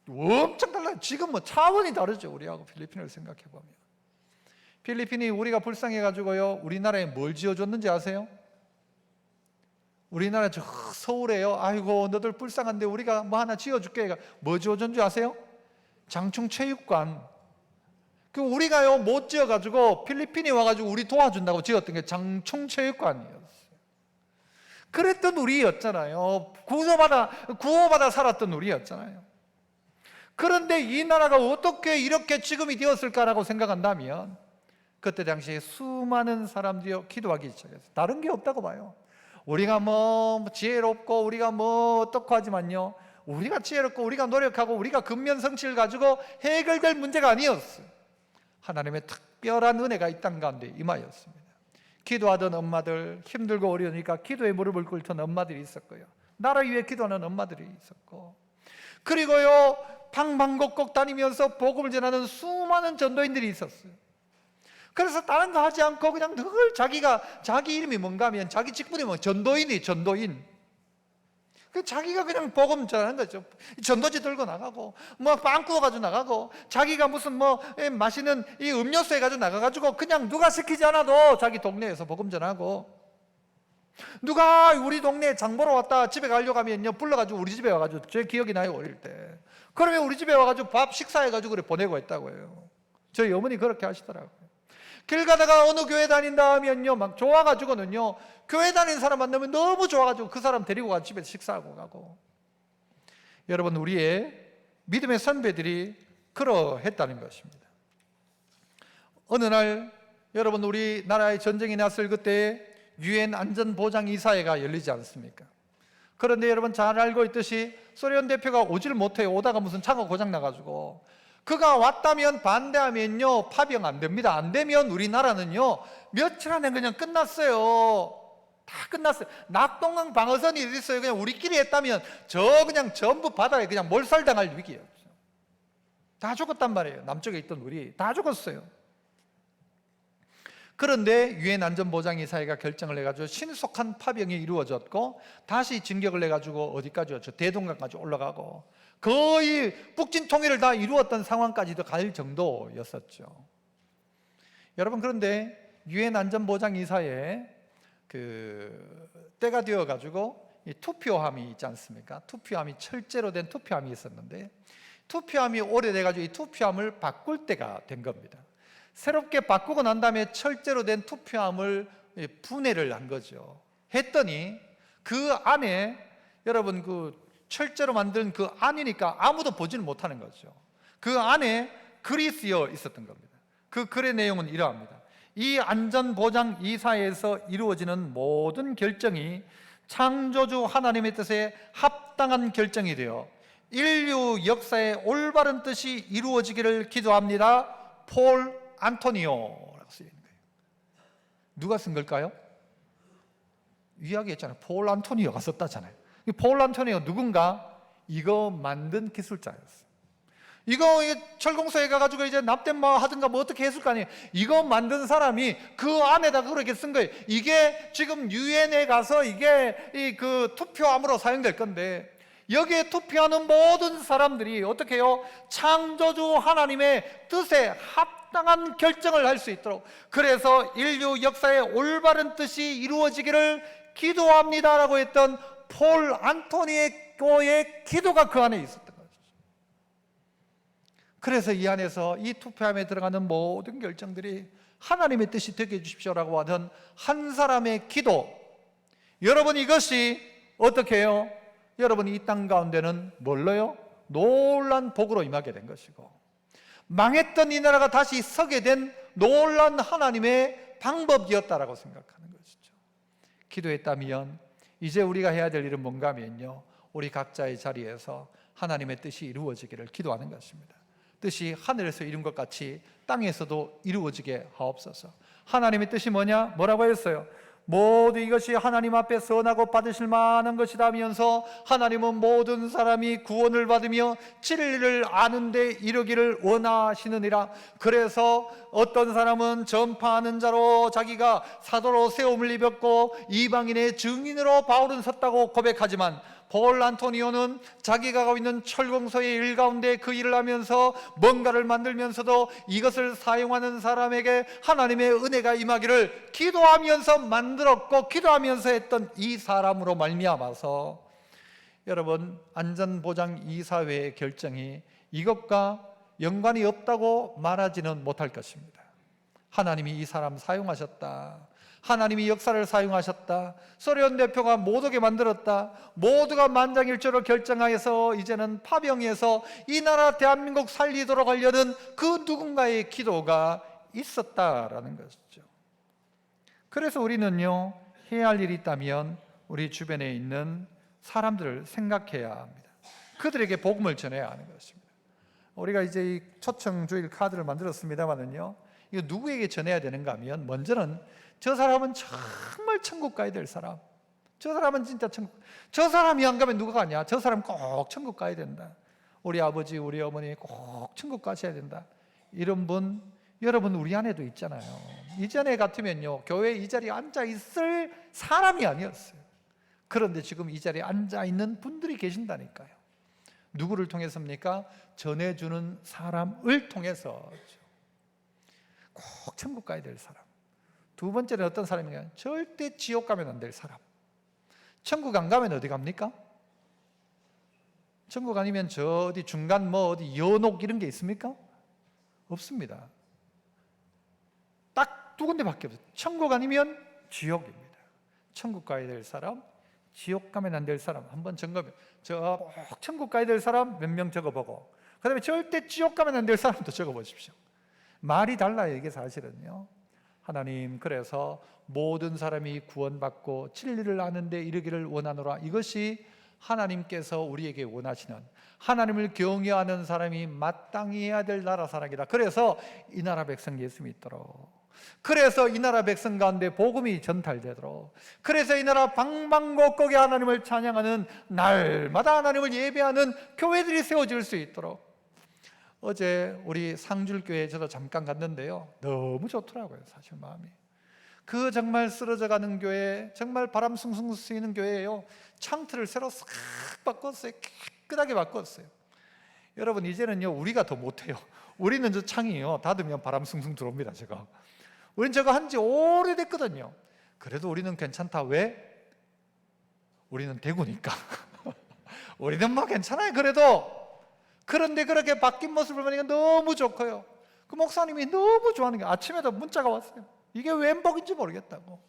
S1: 엄청 달라요. 지금 뭐 차원이 다르죠. 우리하고 필리핀을 생각해 보면. 필리핀이 우리가 불쌍해가지고요 우리나라에 뭘 지어줬는지 아세요? 우리나라 저 서울에요, 아이고 너들 불쌍한데 우리가 뭐 하나 지어줄게. 뭐 지어줬는지 아세요? 장충체육관. 그 우리가요 못 지어가지고 필리핀이 와가지고 우리 도와준다고 지었던 게 장충체육관이었어요. 그랬던 우리였잖아요. 구호받아 살았던 우리였잖아요. 그런데 이 나라가 어떻게 이렇게 지금이 되었을까라고 생각한다면 그때 당시에 수많은 사람들이 기도하기 시작했어요. 다른 게 없다고 봐요. 우리가 뭐 지혜롭고 우리가 뭐 어떻고 하지만요, 우리가 지혜롭고 우리가 노력하고 우리가 근면성실을 가지고 해결될 문제가 아니었어요. 하나님의 특별한 은혜가 이 땅 가운데 임하였습니다. 기도하던 엄마들, 힘들고 어려우니까 기도의 무릎을 꿇던 엄마들이 있었고요, 나라 위해 기도하는 엄마들이 있었고, 그리고요 방방곡곡 다니면서 복음을 전하는 수많은 전도인들이 있었어요. 그래서 다른 거 하지 않고 그냥 늘 자기 이름이 뭔가 하면 자기 직분이 뭐 전도인. 자기가 그냥 복음 전하는 거죠. 전도지 들고 나가고 뭐 빵 구워가지고 나가고 자기가 무슨 뭐 맛있는 이 음료수 해가지고 나가가지고 그냥 누가 시키지 않아도 자기 동네에서 복음 전하고, 누가 우리 동네에 장 보러 왔다 집에 가려고 하면요 불러가지고 우리 집에 와가지고, 제 기억이 나요 어릴 때. 그러면 우리 집에 와가지고 밥 식사해가지고 그래 보내고 했다고 해요. 저희 어머니 그렇게 하시더라고요. 길 가다가 어느 교회 다닌다 하면요 막 좋아가지고는요 교회 다니는 사람 만나면 너무 좋아가지고 그 사람 데리고 가서 집에서 식사하고 가고. 여러분 우리의 믿음의 선배들이 그러했다는 것입니다. 어느 날 여러분 우리나라에 전쟁이 났을 그때 유엔 안전보장이사회가 열리지 않습니까? 그런데 여러분 잘 알고 있듯이 소련 대표가 오질 못해요. 오다가 무슨 차가 고장 나가지고 그가 왔다면 반대하면요 파병 안 됩니다. 안 되면 우리나라는요 며칠 안에 그냥 끝났어요. 다 끝났어요. 낙동강 방어선이 있어요. 그냥 우리끼리 했다면 그냥 전부 바다에 그냥 몰살당할 위기였죠. 다 죽었단 말이에요. 남쪽에 있던 우리 다 죽었어요. 그런데 유엔 안전보장이사회가 결정을 해가지고 신속한 파병이 이루어졌고 다시 진격을 해가지고 어디까지 왔죠? 대동강까지 올라가고 거의 북진 통일을 다 이루었던 상황까지도 갈 정도였었죠. 여러분, 그런데 유엔 안전보장이사회에 때가 되어가지고 이 투표함이 있지 않습니까? 투표함이 철제로 된 투표함이 있었는데 투표함이 오래돼가지고 이 투표함을 바꿀 때가 된 겁니다. 새롭게 바꾸고 난 다음에 철제로 된 투표함을 분해를 한 거죠. 했더니 그 안에 여러분 철제로 만든 그 안이니까 아무도 보지는 못하는 거죠. 그 안에 글이 쓰여 있었던 겁니다. 그 글의 내용은 이러합니다. 이 안전보장이사회에서 이루어지는 모든 결정이 창조주 하나님의 뜻에 합당한 결정이 되어 인류 역사의 올바른 뜻이 이루어지기를 기도합니다. 폴 안토니오라고 쓰여 있는 거예요. 누가 쓴 걸까요? 이야기했잖아요. 폴 안토니오가 썼다잖아요. 이 폴 안토니오 누군가? 이거 만든 기술자였어요. 이거 철공소에 가가지고 이제 납땜마 하든가 뭐 어떻게 했을 거 아니에요. 이거 만든 사람이 그 안에다 그렇게 쓴 거예요. 이게 지금 유엔에 가서 이게 그 투표함으로 사용될 건데 여기에 투표하는 모든 사람들이 어떻게 해요? 창조주 하나님의 뜻에 합당한 결정을 할 수 있도록, 그래서 인류 역사의 올바른 뜻이 이루어지기를 기도합니다라고 했던 폴 안토니오의 기도가 그 안에 있었던 거죠. 그래서 이 안에서 이 투표함에 들어가는 모든 결정들이 하나님의 뜻이 되게 해주십시오라고 하던 한 사람의 기도, 여러분 이것이 어떻게 해요? 여러분 이 땅 가운데는 뭘로요? 놀란 복으로 임하게 된 것이고 망했던 이 나라가 다시 서게 된 놀란 하나님의 방법이었다라고 생각하는 것이죠. 기도했다면 이제 우리가 해야 될 일은 뭔가 하면요, 우리 각자의 자리에서 하나님의 뜻이 이루어지기를 기도하는 것입니다. 뜻이 하늘에서 이룬 것 같이 땅에서도 이루어지게 하옵소서. 하나님의 뜻이 뭐냐? 뭐라고 했어요? 모두 이것이 하나님 앞에 선하고 받으실 만한 것이다 하면서 하나님은 모든 사람이 구원을 받으며 진리를 아는 데 이르기를 원하시느니라. 그래서 어떤 사람은 전파하는 자로 자기가 사도로 세움을 입었고 이방인의 증인으로 바울은 섰다고 고백하지만 폴 안토니오는 자기가 하고 있는 철공소의 일 가운데 그 일을 하면서 뭔가를 만들면서도 이것을 사용하는 사람에게 하나님의 은혜가 임하기를 기도하면서 만들었고 기도하면서 했던 이 사람으로 말미암아서 여러분 안전보장이사회의 결정이 이것과 연관이 없다고 말하지는 못할 것입니다. 하나님이 이 사람 사용하셨다, 하나님이 역사를 사용하셨다, 소련 대표가 못 오게 만들었다, 모두가 만장일치로 결정하여서 이제는 파병해서 이 나라 대한민국 살리도록 하려는 그 누군가의 기도가 있었다라는 것이죠. 그래서 우리는요, 해야 할 일이 있다면 우리 주변에 있는 사람들을 생각해야 합니다. 그들에게 복음을 전해야 하는 것입니다. 우리가 이제 이 초청주일 카드를 만들었습니다만은요, 이거 누구에게 전해야 되는가 하면 먼저는 저 사람은 정말 천국 가야 될 사람, 저 사람은 진짜 천국, 저 사람이 안 가면 누가 가냐? 저 사람 꼭 천국 가야 된다. 우리 아버지 우리 어머니 꼭 천국 가셔야 된다. 이런 분 여러분 우리 안에도 있잖아요. 이전에 같으면요 교회에 이 자리에 앉아 있을 사람이 아니었어요. 그런데 지금 이 자리에 앉아 있는 분들이 계신다니까요. 누구를 통해서입니까? 전해주는 사람을 통해서 꼭 천국 가야 될 사람. 두 번째는 어떤 사람이냐? 절대 지옥 가면 안 될 사람. 천국 안 가면 어디 갑니까? 천국 아니면 저 어디 중간 뭐 어디 연옥 이런 게 있습니까? 없습니다. 딱 두 군데밖에 없어요. 천국 아니면 지옥입니다. 천국 가야 될 사람, 지옥 가면 안 될 사람 한번 점검해. 저 천국 가야 될 사람 몇 명 적어보고, 그 다음에 절대 지옥 가면 안 될 사람도 적어보십시오. 말이 달라요 이게 사실은요. 하나님, 그래서 모든 사람이 구원받고 진리를 아는 데 이르기를 원하노라. 이것이 하나님께서 우리에게 원하시는, 하나님을 경외하는 사람이 마땅히 해야 될 나라 사랑이다. 그래서 이 나라 백성 예수 믿도록, 그래서 이 나라 백성 가운데 복음이 전달되도록, 그래서 이 나라 방방곡곡에 하나님을 찬양하는, 날마다 하나님을 예배하는 교회들이 세워질 수 있도록. 어제 우리 상줄교회 저도 잠깐 갔는데요, 너무 좋더라고요. 사실 마음이 그 정말 쓰러져가는 교회, 정말 바람 숭숭 쓰이는 교회예요. 창틀을 새로 싹 바꿨어요. 깨끗하게 바꿨어요. 여러분, 이제는요 우리가 더 못해요. 우리는 저 창이요 닫으면 바람 숭숭 들어옵니다. 제가 우린 저거 한지 오래됐거든요. 그래도 우리는 괜찮다. 왜? 우리는 대구니까. 우리는 뭐 괜찮아요. 그래도. 그런데 그렇게 바뀐 모습을 보니까 너무 좋고요. 그 목사님이 너무 좋아하는 게 아침에도 문자가 왔어요. 이게 웬 복인지 모르겠다고.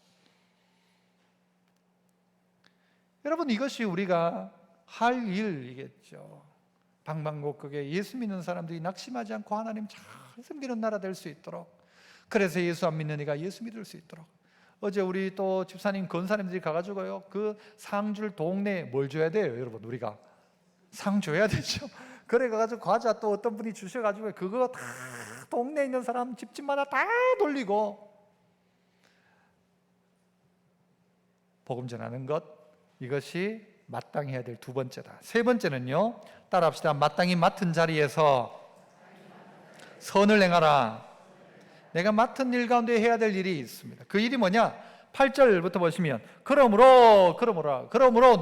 S1: 여러분, 이것이 우리가 할 일이겠죠. 방방곡곡에 예수 믿는 사람들이 낙심하지 않고 하나님 잘 섬기는 나라 될 수 있도록, 그래서 예수 안 믿는 이가 예수 믿을 수 있도록. 어제 우리 또 집사님, 권사님들이 가가지고요 그 상 줄 동네에 뭘 줘야 돼요? 여러분, 우리가 상 줘야 되죠. 그래 가지고 과자 또 어떤 분이 주셔가지고 그거 다 동네에 있는 사람 집집마다 다 돌리고 복음 전하는 것, 이것이 마땅히 해야 될 두 번째다. 세 번째는요, 따라합시다. 마땅히 맡은 자리에서 선을 행하라. 내가 맡은 일 가운데 해야 될 일이 있습니다. 그 일이 뭐냐? 8절부터 보시면 그러므로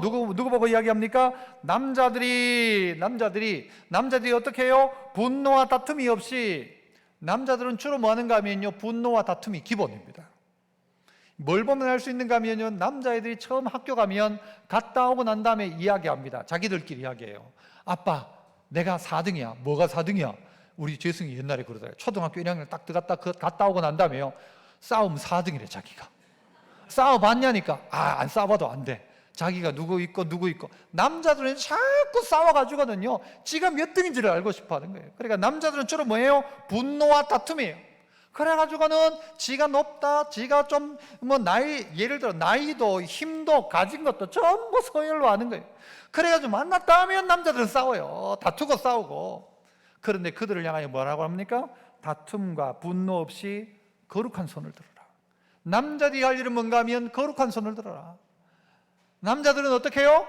S1: 누구 보고 이야기합니까? 남자들이 어떻게 해요? 분노와 다툼이 없이. 남자들은 주로 뭐 하는가 하면요, 분노와 다툼이 기본입니다. 뭘 보면 알 수 있는가 하면요, 남자애들이 처음 학교 가면 갔다 오고 난 다음에 이야기합니다. 자기들끼리 이야기해요. 아빠, 내가 4등이야. 뭐가 4등이야? 우리 재승이 옛날에 그러더라고요. 초등학교 1학년 딱 갔다 오고 난 다음에요, 싸움 4등이래 자기가. 싸워봤냐니까. 안 싸워봐도 안 돼. 자기가 누구 있고 남자들은 자꾸 싸워가지고는요 지가 몇 등인지를 알고 싶어하는 거예요. 그러니까 남자들은 주로 뭐예요? 분노와 다툼이에요. 그래가지고는 지가 높다, 지가 좀 예를 들어 나이도 힘도 가진 것도 전부 서열로 하는 거예요. 그래가지고 만났다 하면 남자들은 싸워요. 다투고 싸우고. 그런데 그들을 향하여 뭐라고 합니까? 다툼과 분노 없이 거룩한 손을 들어라. 남자들이 할 일은 뭔가 하면 거룩한 손을 들어라. 남자들은 어떻게 해요?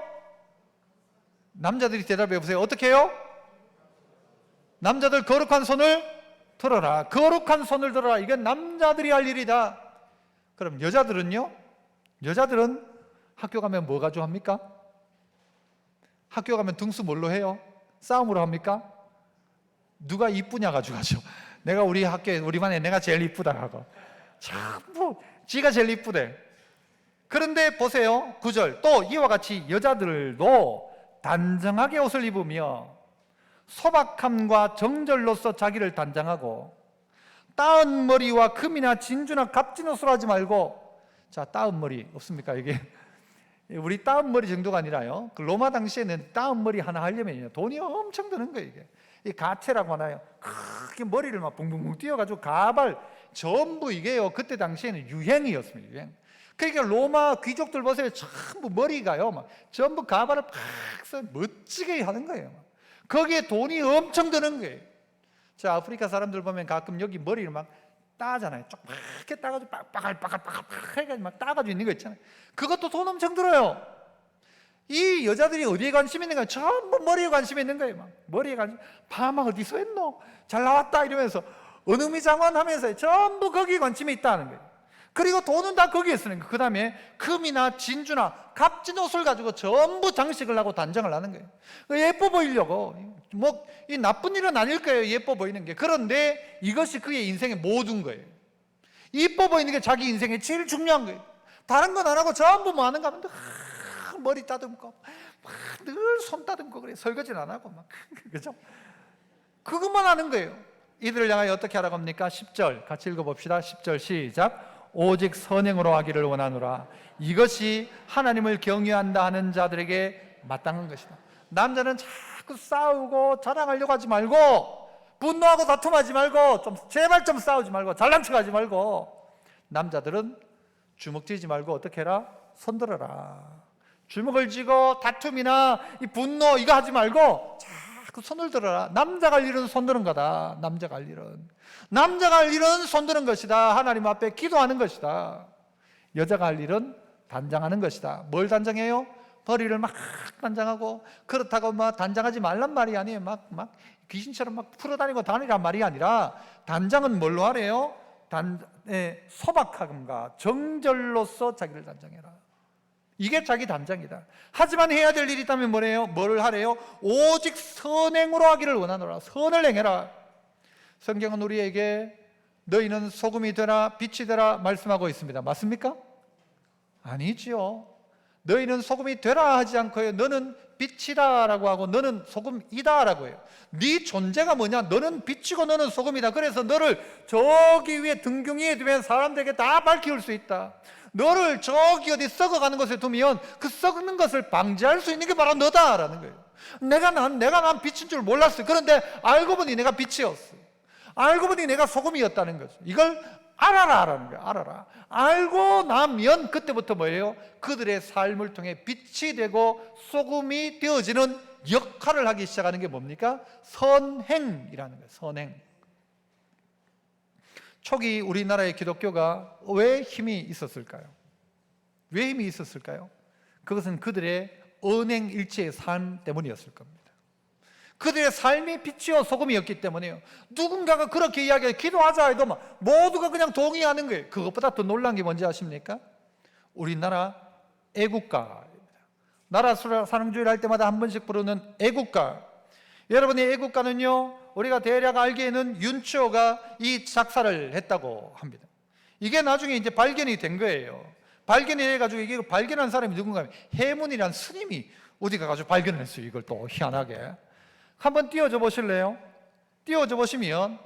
S1: 남자들이 대답해 보세요. 어떻게 해요? 남자들 거룩한 손을 들어라. 거룩한 손을 들어라. 이건 남자들이 할 일이다. 그럼 여자들은요? 여자들은 학교 가면 뭐 가지고 합니까? 학교 가면 등수 뭘로 해요? 싸움으로 합니까? 누가 이쁘냐 가지고 하죠. 내가 우리 학교에, 우리 반에 내가 제일 이쁘다 하고 전부 지가 제일 이쁘대. 그런데 보세요, 9절. 또 이와 같이 여자들도 단정하게 옷을 입으며 소박함과 정절로서 자기를 단장하고 따은 머리와 금이나 진주나 값진 옷을 하지 말고. 자, 따은 머리 없습니까? 이게 우리 따은 머리 정도가 아니라요, 그 로마 당시에는 따은 머리 하나 하려면 돈이 엄청 드는 거예요. 이게 이 가채라고 하나요? 크게 머리를 막 붕붕붕 띄워가지고 가발 전부, 이게요 그때 당시에는 유행이었습니다. 유행. 그러니까 로마 귀족들 보세요, 전부 머리가요 막 전부 가발을 팍 써 멋지게 하는 거예요. 거기에 돈이 엄청 드는 거예요. 자, 아프리카 사람들 보면 가끔 여기 머리를 막 따잖아요. 쭉 막 이렇게 따가지고 빠글빠글 해가지고 막 따가지고 있는 거 있잖아요. 그것도 돈 엄청 들어요. 이 여자들이 어디에 관심 있는 거예요? 전부 머리에 관심 있는 거예요. 막 머리에 관심. 파마 어디서 했노? 잘 나왔다 이러면서 은음이장원 하면서 전부 거기에 관심이 있다는 거예요. 그리고 돈은 다 거기에 쓰는 거예요. 그 다음에 금이나 진주나 값진 옷을 가지고 전부 장식을 하고 단장을 하는 거예요. 예뻐 보이려고. 뭐 이 나쁜 일은 아닐 거예요, 예뻐 보이는 게. 그런데 이것이 그의 인생의 모든 거예요. 예뻐 보이는 게 자기 인생의 제일 중요한 거예요. 다른 건 안 하고 전부 뭐 하는가 하면 머리 따듬고 늘 손 따듬고 그래. 설거지는 안 하고 막 그죠? 그것만 하는 거예요. 이들을 향하여 어떻게 하라고 합니까? 10절 같이 읽어봅시다. 10절 시작. 오직 선행으로 하기를 원하노라. 이것이 하나님을 경외한다 하는 자들에게 마땅한 것이다. 남자는 자꾸 싸우고 자랑하려고 하지 말고, 분노하고 다툼하지 말고, 제발 좀 싸우지 말고, 잘난 척 하지 말고. 남자들은 주먹 쥐지 말고 어떻게 해라? 손 들어라. 주먹을 쥐고 다툼이나 이 분노 이거 하지 말고 자꾸 손을 들어라. 남자가 할 일은 손 드는 거다. 남자가 할 일은 손 드는 것이다. 하나님 앞에 기도하는 것이다. 여자가 할 일은 단장하는 것이다. 뭘 단장해요? 머리를 막 단장하고. 그렇다고 막 단장하지 말란 말이 아니에요. 막 귀신처럼 막 풀어다니고 다니란 말이 아니라, 단장은 뭘로 하래요? 소박함과 정절로서 자기를 단장해라. 이게 자기 단장이다. 하지만 해야 될 일이 있다면 뭐래요? 뭘 하래요? 오직 선행으로 하기를 원하노라. 선을 행해라. 성경은 우리에게 너희는 소금이 되라 빛이 되라 말씀하고 있습니다. 맞습니까? 아니지요. 너희는 소금이 되라 하지 않고요, 너는 빛이다 라고 하고 너는 소금이다 라고 해요. 네 존재가 뭐냐? 너는 빛이고 너는 소금이다. 그래서 너를 저기 위에 등경위에 두면 사람들에게 다 밝힐 수 있다. 너를 저기 어디 썩어가는 곳에 두면 그 썩는 것을 방지할 수 있는 게 바로 너다라는 거예요. 내가 난 빛인 줄 몰랐어요. 그런데 알고 보니 내가 빛이었어. 알고 보니 내가 소금이었다는 거죠. 이걸 알아라라는 거예요. 알아라. 알고 나면 그때부터 뭐예요? 그들의 삶을 통해 빛이 되고 소금이 되어지는 역할을 하기 시작하는 게 뭡니까? 선행이라는 거예요. 선행. 초기 우리나라의 기독교가 왜 힘이 있었을까요? 왜 힘이 있었을까요? 그것은 그들의 언행일체의 삶 때문이었을 겁니다. 그들의 삶이 빛이요 소금이었기 때문에요. 누군가가 그렇게 이야기해 기도하자 해도 모두가 그냥 동의하는 거예요. 그것보다 더 놀란 게 뭔지 아십니까? 우리나라 애국가입니다. 나라 사랑주의를 할 때마다 한 번씩 부르는 애국가. 여러분의 애국가는요, 우리가 대략 알기에는 윤치호가 이 작사를 했다고 합니다. 이게 나중에 이제 발견이 된 거예요. 발견이 해가지고 이게 발견한 사람이 누군가 하면 해문이란 스님이 어디 가가지고 발견했어요. 이걸 또 희한하게. 한번 띄워줘 보실래요? 띄워줘 보시면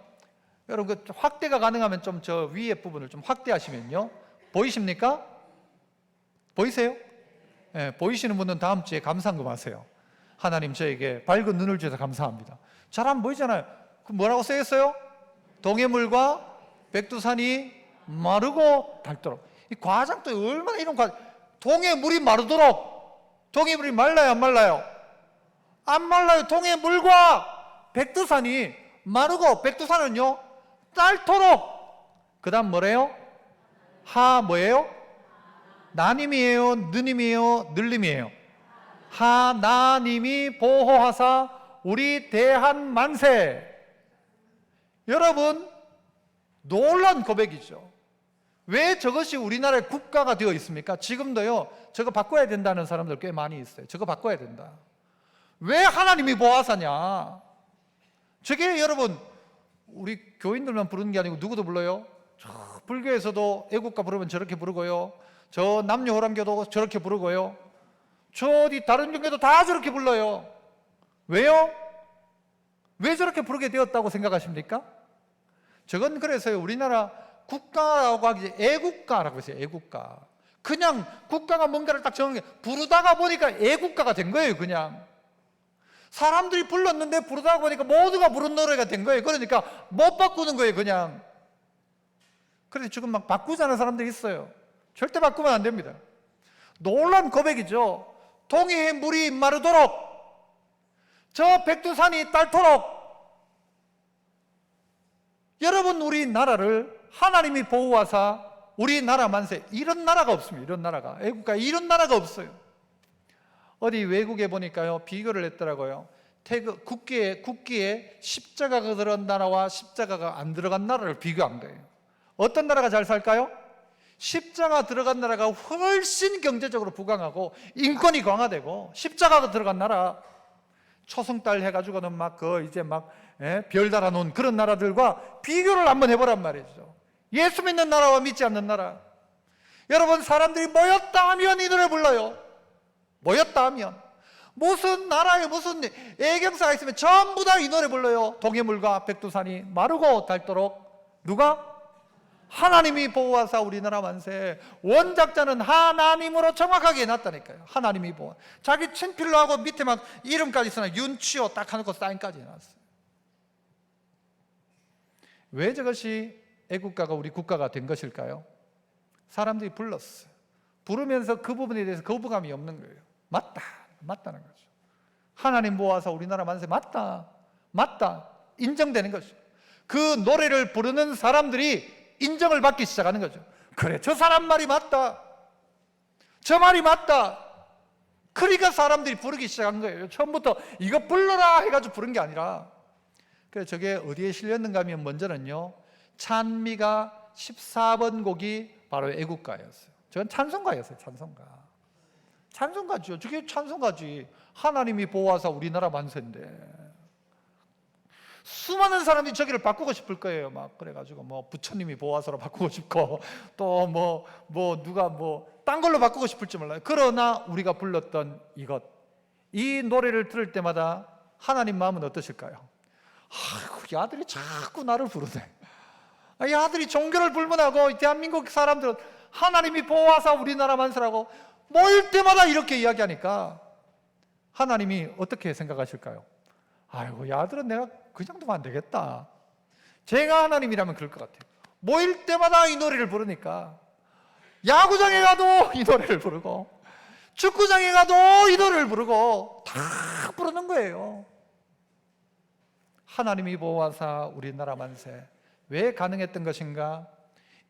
S1: 여러분 그 확대가 가능하면 좀 저 위에 부분을 좀 확대하시면요, 보이십니까? 보이세요? 네, 보이시는 분은 다음 주에 감사한금 하세요. 하나님 저에게 밝은 눈을 주셔서 감사합니다. 잘 안 보이잖아요. 그 뭐라고 써있어요? 동해물과 백두산이 마르고 닳도록. 이 과장도 얼마나 이런 동해물이 마르도록. 동해물이 말라요 안 말라요? 안 말라요. 동해물과 백두산이 마르고 백두산은요 닳도록. 그 다음 뭐래요? 뭐예요? 나님이에요? 느님이에요? 늘림이에요? 하나님이 보호하사 우리 대한 만세. 여러분 놀라운 고백이죠. 왜 저것이 우리나라의 국가가 되어 있습니까? 지금도요 저거 바꿔야 된다는 사람들 꽤 많이 있어요. 저거 바꿔야 된다. 왜 하나님이 보호하사냐? 저게 여러분 우리 교인들만 부르는 게 아니고 누구도 불러요? 저 불교에서도 애국가 부르면 저렇게 부르고요, 저 남녀호람교도 저렇게 부르고요, 저 어디 다른 종교도 다 저렇게 불러요. 왜요? 왜 저렇게 부르게 되었다고 생각하십니까? 저건 그래서요 우리나라 국가라고 하기 애국가라고 했어요. 애국가. 그냥 국가가 뭔가를 딱 정한 게 부르다가 보니까 애국가가 된 거예요. 그냥 사람들이 불렀는데 부르다가 보니까 모두가 부른 노래가 된 거예요. 그러니까 못 바꾸는 거예요. 그냥. 그래서 지금 막 바꾸자는 사람들이 있어요. 절대 바꾸면 안 됩니다. 놀라운 고백이죠. 동해의 물이 마르도록, 저 백두산이 닳도록. 여러분 우리나라를 하나님이 보호하사 우리나라 만세. 이런 나라가 없습니다. 이런 나라가, 애국가 이런 나라가 없어요. 어디 외국에 보니까요 비교를 했더라고요. 국기에 십자가가 들어간 나라와 십자가가 안 들어간 나라를 비교한 거예요. 어떤 나라가 잘 살까요? 십자가 들어간 나라가 훨씬 경제적으로 부강하고 인권이 강화되고, 십자가가 들어간 나라 초승달 해가지고는 막 별 달아놓은 그런 나라들과 비교를 한번 해보란 말이죠. 예수 믿는 나라와 믿지 않는 나라. 여러분 사람들이 모였다 하면 이 노래 불러요. 모였다 하면 무슨 나라에 무슨 애경사가 있으면 전부 다 이 노래 불러요. 동해물과 백두산이 마르고 닳도록. 누가? 하나님이 보호하사 우리나라 만세. 원작자는 하나님으로 정확하게 해놨다니까요. 하나님이 보호. 자기 친필로 하고 밑에 막 이름까지 써놔. 윤치호 딱 해놓고 사인까지 해놨어요. 왜 저것이 애국가가 우리 국가가 된 것일까요? 사람들이 불렀어요. 부르면서 그 부분에 대해서 거부감이 없는 거예요. 맞다는 거죠. 하나님 보호하사 우리나라 만세. 맞다 인정되는 거죠. 그 노래를 부르는 사람들이 인정을 받기 시작하는 거죠. 그래, 저 사람 말이 맞다, 저 말이 맞다. 그러니까 사람들이 부르기 시작한 거예요. 처음부터 이거 불러라 해가지고 부른 게 아니라. 그래서 저게 어디에 실렸는가 하면 먼저는요 찬미가 14번 곡이 바로 애국가였어요. 저건 찬송가였어요. 찬송가죠. 저게 찬송가지. 하나님이 보호하사 우리나라 만세인데 수많은 사람들이 저기를 바꾸고 싶을 거예요. 막 그래가지고 뭐 부처님이 보호하사로 바꾸고 싶고 또 누가 딴 걸로 바꾸고 싶을지 몰라요. 그러나 우리가 불렀던 이 노래를 들을 때마다 하나님 마음은 어떠실까요? 아이고, 이 아들이 자꾸 나를 부르네. 이 아들이 종교를 불문하고 대한민국 사람들은 하나님이 보호하사 우리나라 만세라고 모일 때마다 이렇게 이야기하니까 하나님이 어떻게 생각하실까요? 아이고, 이 아들은 내가 그냥 두면 안 되겠다. 제가 하나님이라면 그럴 것 같아요. 모일 때마다 이 노래를 부르니까 야구장에 가도 이 노래를 부르고 축구장에 가도 이 노래를 부르고 다 부르는 거예요. 하나님이 보호하사 우리나라 만세. 왜 가능했던 것인가?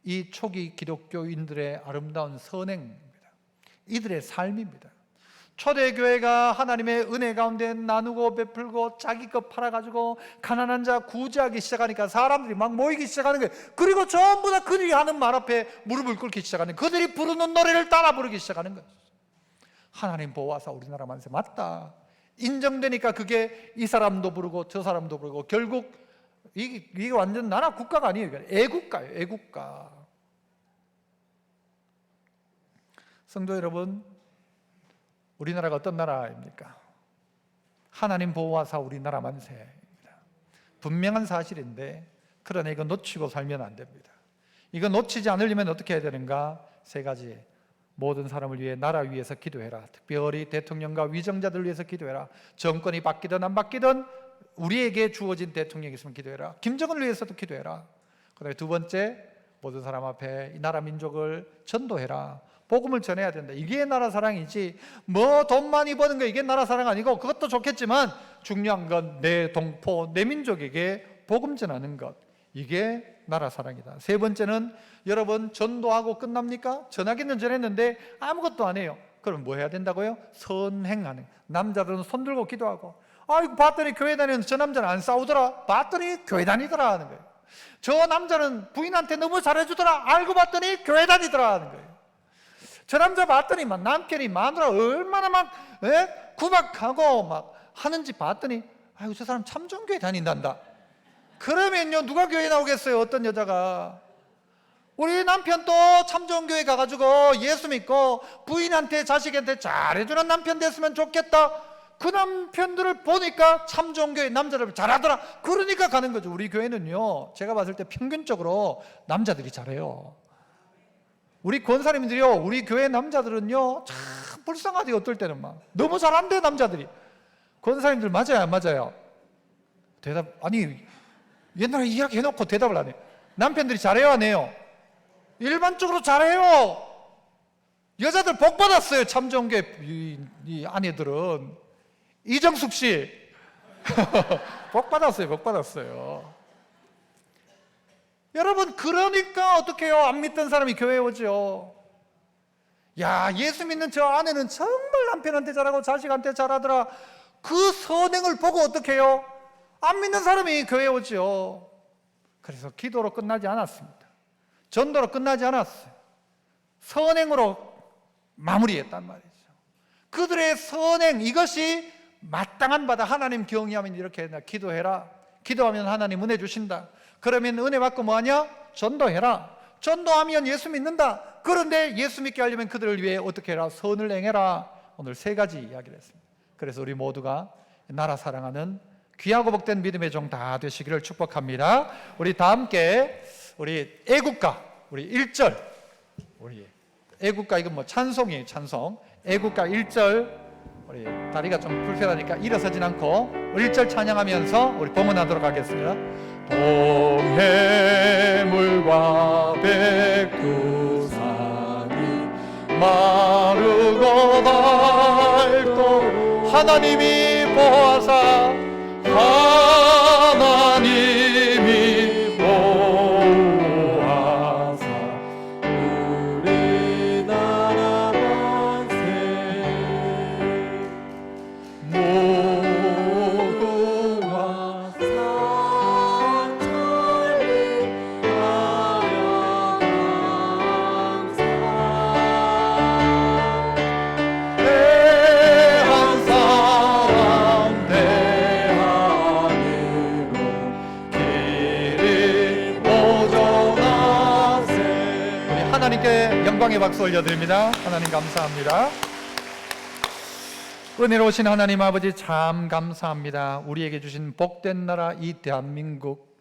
S1: 이 초기 기독교인들의 아름다운 선행입니다. 이들의 삶입니다. 초대교회가 하나님의 은혜 가운데 나누고 베풀고 자기 것 팔아가지고 가난한 자 구제하기 시작하니까 사람들이 막 모이기 시작하는 거예요. 그리고 전부 다 그들이 하는 말 앞에 무릎을 꿇기 시작하는 거예요. 그들이 부르는 노래를 따라 부르기 시작하는 거예요. 하나님 보호하사 우리나라 만세. 맞다. 인정되니까 그게 이 사람도 부르고 저 사람도 부르고 결국 이게 완전 나라 국가가 아니에요. 애국가예요. 애국가. 성도 여러분, 우리나라가 어떤 나라입니까? 하나님 보호하사 우리나라 만세입니다. 분명한 사실인데 그러나 이거 놓치고 살면 안 됩니다. 이거 놓치지 않으려면 어떻게 해야 되는가? 3가지. 모든 사람을 위해, 나라 위해서 기도해라. 특별히 대통령과 위정자들 위해서 기도해라. 정권이 바뀌든 안 바뀌든 우리에게 주어진 대통령이 있으면 기도해라. 김정은을 위해서도 기도해라. 그다음에 2번째, 모든 사람 앞에 이 나라 민족을 전도해라. 복음을 전해야 된다. 이게 나라 사랑이지 돈 많이 버는 거 이게 나라 사랑 아니고, 그것도 좋겠지만 중요한 건 내 동포, 내 민족에게 복음 전하는 것, 이게 나라 사랑이다. 3번째는 여러분, 전도하고 끝납니까? 전하기는 전했는데 아무것도 안 해요. 그럼 뭐 해야 된다고요? 선행하는. 남자들은 손 들고 기도하고, 아이고 봤더니 교회 다니는 저 남자는 안 싸우더라. 봤더니 교회 다니더라 하는 거예요. 저 남자는 부인한테 너무 잘해주더라. 알고 봤더니 교회 다니더라 하는 거예요. 저 남자 봤더니 막 남편이 마누라 얼마나 막 구박하고 막 하는지 봤더니 아이고 저 사람 참전교회 다닌단다. 그러면요, 누가 교회 나오겠어요? 어떤 여자가. 우리 남편도 참전교회 가가지고 예수 믿고 부인한테 자식한테 잘해주는 남편 됐으면 좋겠다. 그 남편들을 보니까 참전교회 남자들 잘하더라. 그러니까 가는 거죠. 우리 교회는요, 제가 봤을 때 평균적으로 남자들이 잘해요. 우리 권사님들이요, 우리 교회 남자들은요 참 불쌍하대요. 어떨 때는 막 너무 잘한대 남자들이. 권사님들 맞아요 안 맞아요? 대답, 아니 옛날에 이야기 해놓고 대답을 안 해. 남편들이 잘해요 안 해요? 일반적으로 잘해요. 여자들 복 받았어요. 참정교회 이 아내들은. 이정숙 씨 복 받았어요. 복 받았어요. 여러분, 그러니까 어떻게 해요? 안 믿던 사람이 교회에 오죠. 야, 예수 믿는 저 아내는 정말 남편한테 잘하고 자식한테 잘하더라. 그 선행을 보고 어떻게 해요? 안 믿는 사람이 교회에 오죠. 그래서 기도로 끝나지 않았습니다. 전도로 끝나지 않았어요. 선행으로 마무리했단 말이죠. 그들의 선행, 이것이 마땅한 바다. 하나님 경외하면 이렇게 해라. 기도해라. 기도하면 하나님 은혜 주신다. 그러면 은혜 받고 뭐하냐? 전도해라. 전도하면 예수 믿는다. 그런데 예수 믿게 하려면 그들을 위해 어떻게 해라? 선을 행해라. 오늘 3가지 이야기를 했습니다. 그래서 우리 모두가 나라 사랑하는 귀하고 복된 믿음의 종 다 되시기를 축복합니다. 우리 다 함께 우리 애국가, 우리 1절, 우리 애국가, 이건 뭐 찬송이에요. 찬송. 애국가 1절, 우리 다리가 좀 불편하니까 일어서진 않고 우리 1절 찬양하면서 우리 봉헌하도록 하겠습니다. 동해물과 백두산이 마르고 닳고 하나님이 보호하사 하나님이 보호하사 우리나라 만세 모두가 산천리 하여 함께 영광의 박수 올려드립니다. 하나님 감사합니다. 은혜로우신 하나님 아버지 참 감사합니다. 우리에게 주신 복된 나라 이 대한민국,